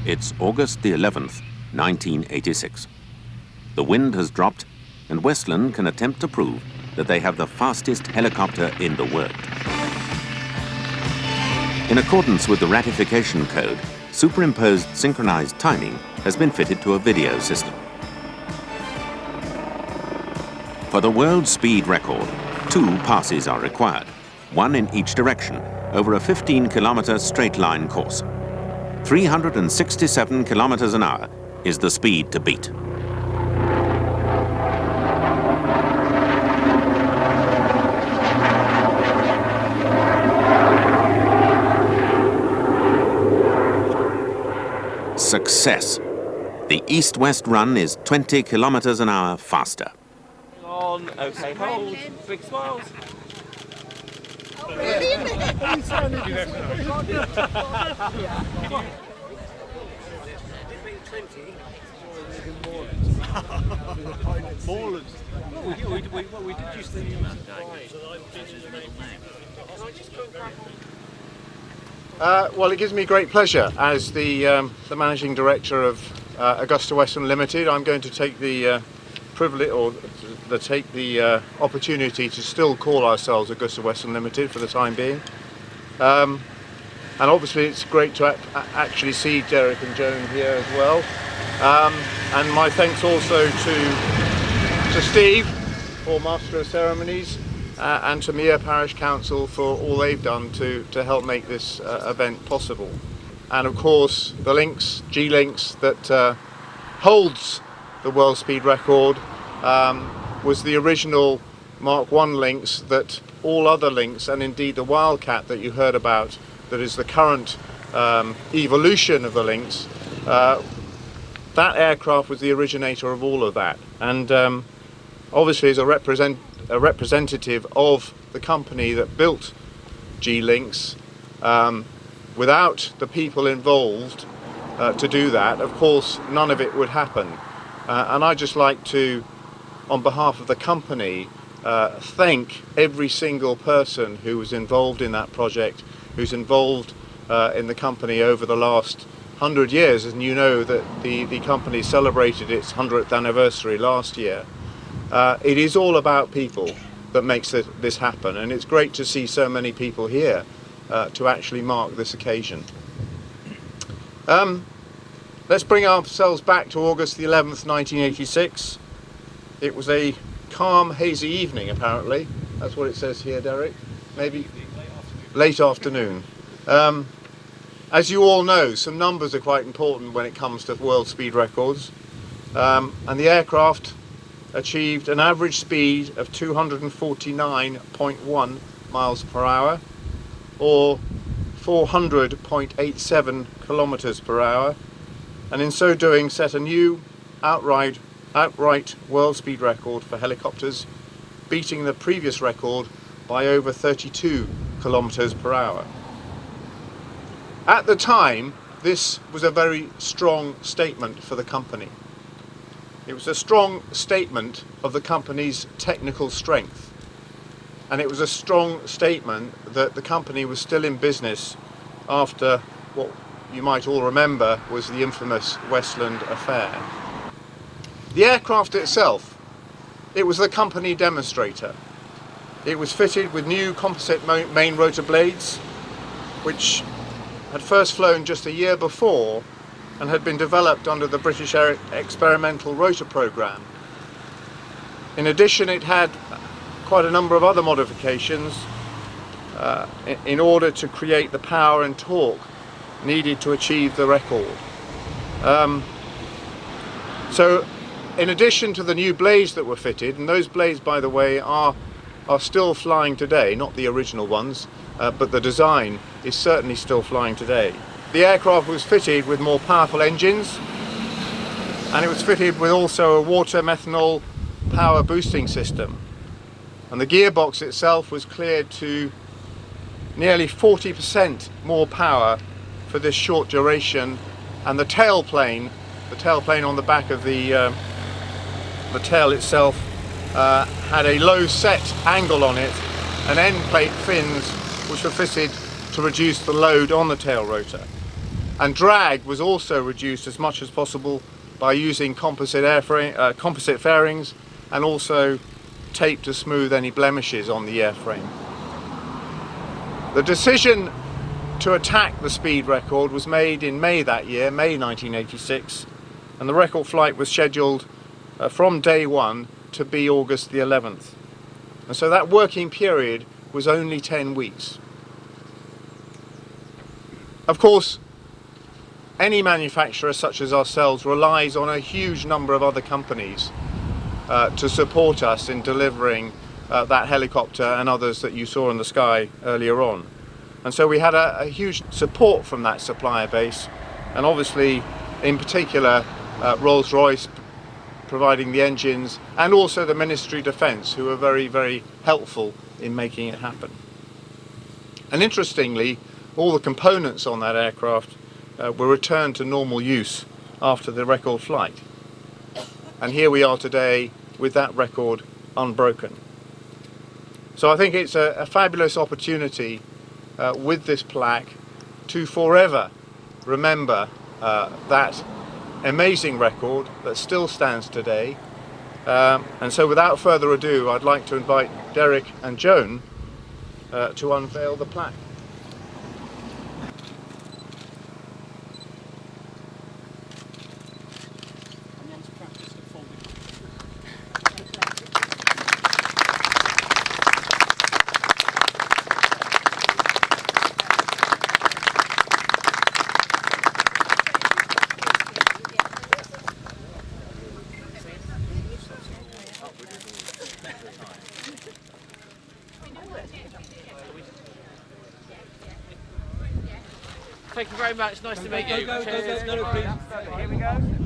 It's August the 11th, 1986. The wind has dropped, and Westland can attempt to prove that they have the fastest helicopter in the world. In accordance with the ratification code, superimposed synchronized timing has been fitted to a video system. For the world speed record, 2 passes are required, 1 in each direction, over a 15-kilometer straight-line course. 367 kilometers an hour is the speed to beat. Success. The east-west run is 20 kilometers an hour faster. On, okay, hold, big smiles. Well, it gives me great pleasure as the managing director of Augusta Westland Limited. I'm going to take the privilege or take the opportunity to still call ourselves Augusta Westland Limited for the time being. And obviously it's great to actually see Derek and Joan here as well. And my thanks also to Steve, for Master of Ceremonies, and to Mere Parish Council for all they've done to help make this event possible. And of course the LYNX, G-LYNX, that holds the world speed record, was the original Mark I LYNX that all other LYNX, and indeed the Wildcat that you heard about, that is the current evolution of the LYNX, that aircraft was the originator of all of that. And obviously as a representative of the company that built G-LYNX, without the people involved to do that, of course none of it would happen. And I'd just like to, on behalf of the company, thank every single person who was involved in that project, who's involved in the company over the last 100 years. And you know that the company celebrated its 100th anniversary last year. It is all about people that makes this happen, and it's great to see so many people here to actually mark this occasion. Let's bring ourselves back to August the 11th, 1986. It was a calm, hazy evening, apparently. That's what it says here, Derek. Maybe late afternoon. As you all know, some numbers are quite important when it comes to world speed records. And the aircraft achieved an average speed of 249.1 miles per hour, or 400.87 kilometers per hour, and in so doing set a new outright world speed record for helicopters, beating the previous record by over 32 kilometers per hour. At the time, this was a very strong statement for the company. It was a strong statement of the company's technical strength, and it was a strong statement that the company was still in business after what you might all remember was the infamous Westland affair. The aircraft itself, it was the company demonstrator. It was fitted with new composite main rotor blades, which had first flown just a year before and had been developed under the British Experimental Rotor Programme. In addition, it had quite a number of other modifications in order to create the power and torque needed to achieve the record. So in addition to the new blades that were fitted, and those blades, by the way, are still flying today, not the original ones, but the design is certainly still flying today. The aircraft was fitted with more powerful engines, and it was fitted with also a water methanol power boosting system. And the gearbox itself was cleared to nearly 40% more power for this short duration, and the tailplane on the back of the tail itself had a low set angle on it, and end plate fins which were fitted to reduce the load on the tail rotor. And drag was also reduced as much as possible by using composite fairings and also tape to smooth any blemishes on the airframe. The decision to attack the speed record was made in May that year, May 1986, and the record flight was scheduled from day one to be August the 11th. And so that working period was only 10 weeks. Of course, any manufacturer such as ourselves relies on a huge number of other companies to support us in delivering that helicopter and others that you saw in the sky earlier on. And so we had a huge support from that supplier base, and obviously in particular Rolls-Royce providing the engines, and also the Ministry of Defence, who were very, very helpful in making it happen. And interestingly, all the components on that aircraft were returned to normal use after the record flight. And here we are today with that record unbroken. So I think it's a fabulous opportunity with this plaque to forever remember that amazing record that still stands today. And so without further ado, I'd like to invite Derek and Joan to unveil the plaque. Thank you very much. Nice to meet you. Go, please. Here we go.